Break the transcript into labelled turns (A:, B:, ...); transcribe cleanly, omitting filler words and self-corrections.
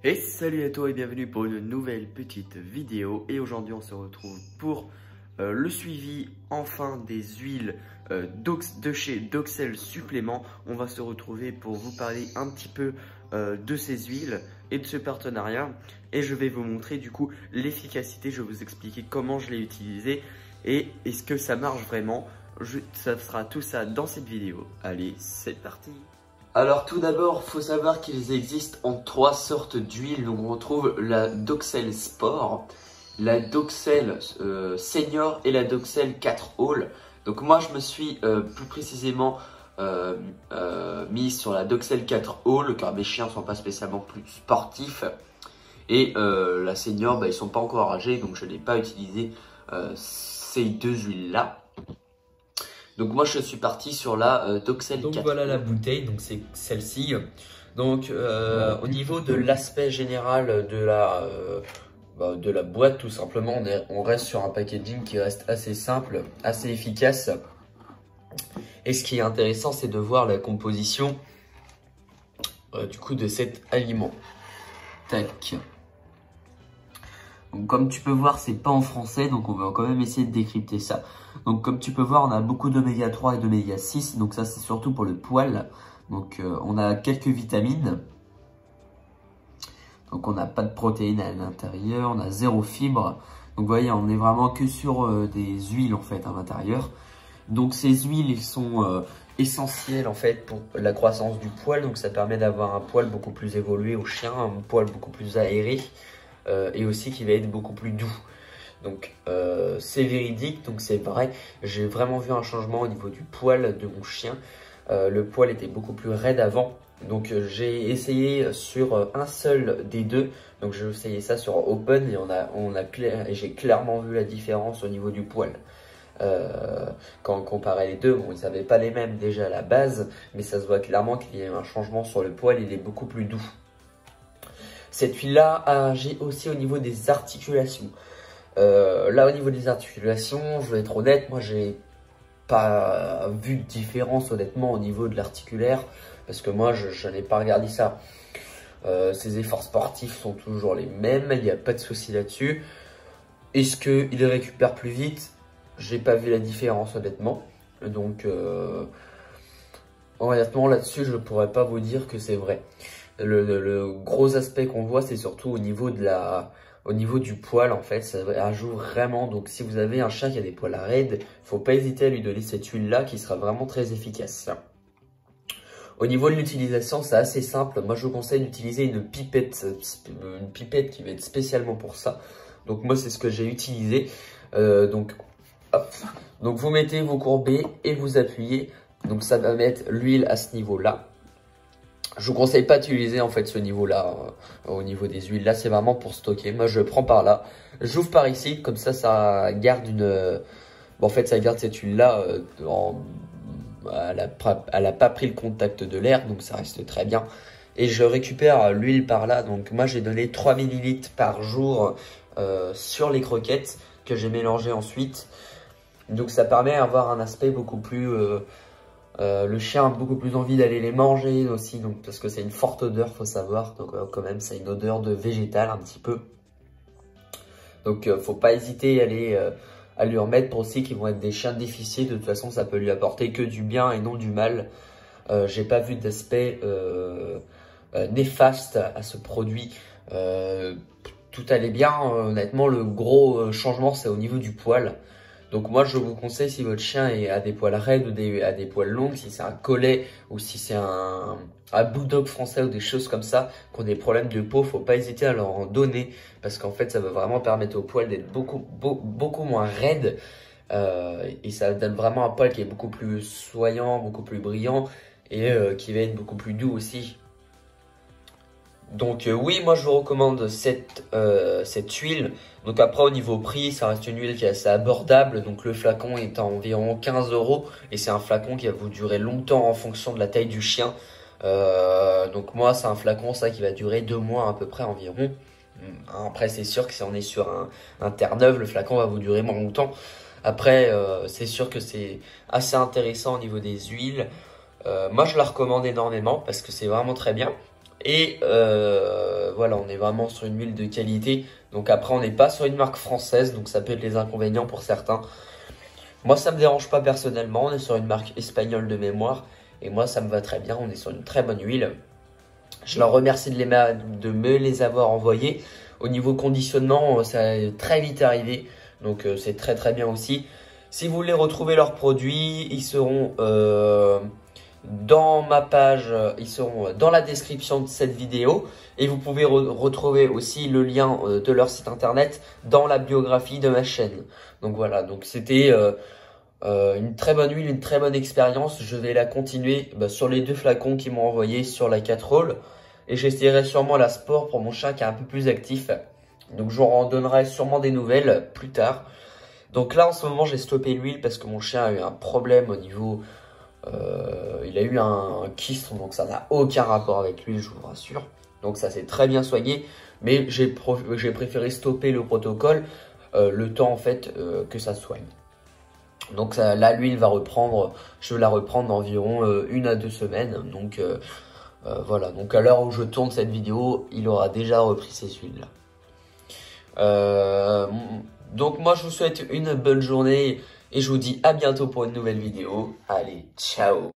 A: Et salut à toi et bienvenue pour une nouvelle petite vidéo. Et aujourd'hui on se retrouve pour le suivi enfin des huiles de chez Doxel Supplément. On va se retrouver pour vous parler un petit peu de ces huiles et de ce partenariat. Et je vais vous montrer du coup l'efficacité, je vais vous expliquer comment je l'ai utilisé et est-ce que ça marche vraiment. Ça sera tout ça dans cette vidéo. Allez, c'est parti! Alors tout d'abord, faut savoir qu'ils existent en 3 sortes d'huiles. Donc on retrouve la Doxel Sport, la Doxel Senior et la Doxel 4 All. Donc moi je me suis plus précisément mis sur la Doxel 4 All car mes chiens sont pas spécialement plus sportifs. Et la Senior, ils sont pas encore âgés, donc je n'ai pas utilisé ces deux huiles là. Donc moi je suis parti sur la Doxel 4. Donc voilà la bouteille, donc c'est celle-ci. Donc au niveau de l'aspect général de la boîte, tout simplement, on reste sur un packaging qui reste assez simple, assez efficace. Et ce qui est intéressant, c'est de voir la composition du coup de cet aliment. Tac. Donc, comme tu peux voir, c'est pas en français, donc on va quand même essayer de décrypter ça. Donc comme tu peux voir, on a beaucoup d'oméga 3 et d'oméga 6, donc ça c'est surtout pour le poil. Donc on a quelques vitamines. Donc on n'a pas de protéines à l'intérieur, on a 0 fibre. Donc vous voyez, on est vraiment que sur des huiles en fait à l'intérieur. Donc ces huiles, ils sont essentielles en fait pour la croissance du poil. Donc ça permet d'avoir un poil beaucoup plus évolué au chien, un poil beaucoup plus aéré. Et aussi qui va être beaucoup plus doux. Donc c'est véridique, donc c'est vrai, j'ai vraiment vu un changement au niveau du poil de mon chien. Le poil était beaucoup plus raide avant, donc j'ai essayé sur un seul des deux. Donc j'ai essayé ça sur Open et j'ai clairement vu la différence au niveau du poil. Quand on comparait les deux, bon, ils n'avaient pas les mêmes déjà à la base, mais ça se voit clairement qu'il y a eu un changement sur le poil, il est beaucoup plus doux. Cette huile-là agit aussi au niveau des articulations. Là, au niveau des articulations, je vais être honnête, moi, j'ai pas vu de différence, honnêtement, au niveau de l'articulaire, parce que moi, je n'ai pas regardé ça. Ces efforts sportifs sont toujours les mêmes, il n'y a pas de souci là-dessus. Est-ce qu'ils récupèrent plus vite? J'ai pas vu la différence, honnêtement. Donc, honnêtement, là-dessus, je ne pourrais pas vous dire que c'est vrai. Le gros aspect qu'on voit, c'est surtout au niveau du poil, en fait, ça ajoute vraiment. Donc si vous avez un chat qui a des poils raides, faut pas hésiter à lui donner cette huile là qui sera vraiment très efficace. Au niveau de l'utilisation, c'est assez simple. Moi je vous conseille d'utiliser une pipette qui va être spécialement pour ça. Donc moi c'est ce que j'ai utilisé. Donc hop. Donc vous mettez, vous courbez et vous appuyez. Donc ça va mettre l'huile à ce niveau là. Je vous conseille pas d'utiliser en fait ce niveau-là, au niveau des huiles. Là, c'est vraiment pour stocker. Moi, je prends par là, j'ouvre par ici, comme ça garde en fait, ça garde cette huile-là. Elle a pas pris le contact de l'air, donc ça reste très bien. Et je récupère l'huile par là. Donc moi, j'ai donné 3 ml par jour sur les croquettes que j'ai mélangées ensuite. Donc ça permet d'avoir un aspect beaucoup plus... le chien a beaucoup plus envie d'aller les manger aussi, donc, parce que c'est une forte odeur, faut savoir. Donc quand même, c'est une odeur de végétal un petit peu. Donc faut pas hésiter à aller à lui en mettre aussi, qui vont être des chiens difficiles. De toute façon, ça peut lui apporter que du bien et non du mal. J'ai pas vu d'aspect néfaste à ce produit. Tout allait bien. Honnêtement, le gros changement, c'est au niveau du poil. Donc moi je vous conseille, si votre chien a des poils raides ou a des poils longs, si c'est un collet ou si c'est un bulldog français ou des choses comme ça, qui ont des problèmes de peau, faut pas hésiter à leur en donner, parce qu'en fait ça va vraiment permettre au poil d'être beaucoup moins raide, et ça donne vraiment un poil qui est beaucoup plus soyant, beaucoup plus brillant, et qui va être beaucoup plus doux aussi. Donc oui, moi je vous recommande cette huile. Donc après au niveau prix, ça reste une huile qui est assez abordable. Donc le flacon est à environ 15 € et c'est un flacon qui va vous durer longtemps en fonction de la taille du chien. Donc moi c'est un flacon ça qui va durer 2 mois à peu près environ. Après c'est sûr que si on est sur un Terre-Neuve, le flacon va vous durer moins longtemps. Après c'est sûr que c'est assez intéressant au niveau des huiles. Moi je la recommande énormément parce que c'est vraiment très bien. Et voilà, on est vraiment sur une huile de qualité. Donc après, on n'est pas sur une marque française, donc ça peut être les inconvénients pour certains. Moi, ça me dérange pas personnellement, on est sur une marque espagnole de mémoire. Et moi, ça me va très bien, on est sur une très bonne huile. Je leur remercie de me les avoir envoyés. Au niveau conditionnement, ça est très vite arrivé. Donc c'est très très bien aussi. Si vous voulez retrouver leurs produits, ils seront dans ma page, ils seront dans la description de cette vidéo. Et vous pouvez retrouver aussi le lien de leur site internet dans la biographie de ma chaîne. Donc voilà, donc c'était une très bonne huile, une très bonne expérience. Je vais la continuer sur les 2 flacons qu'ils m'ont envoyé sur la 4 Roll. Et j'essaierai sûrement la sport pour mon chat qui est un peu plus actif. Donc je vous en donnerai sûrement des nouvelles plus tard. Donc là en ce moment j'ai stoppé l'huile parce que mon chien a eu un problème au niveau... il a eu un kyste, donc ça n'a aucun rapport avec l'huile, je vous rassure. Donc ça s'est très bien soigné. Mais j'ai préféré stopper le protocole le temps en fait que ça soigne. Donc là l'huile va reprendre, je vais la reprendre dans environ 1 à 2 semaines. Donc voilà, donc à l'heure où je tourne cette vidéo, il aura déjà repris ses huiles là. Donc moi je vous souhaite une bonne journée et je vous dis à bientôt pour une nouvelle vidéo. Allez, ciao!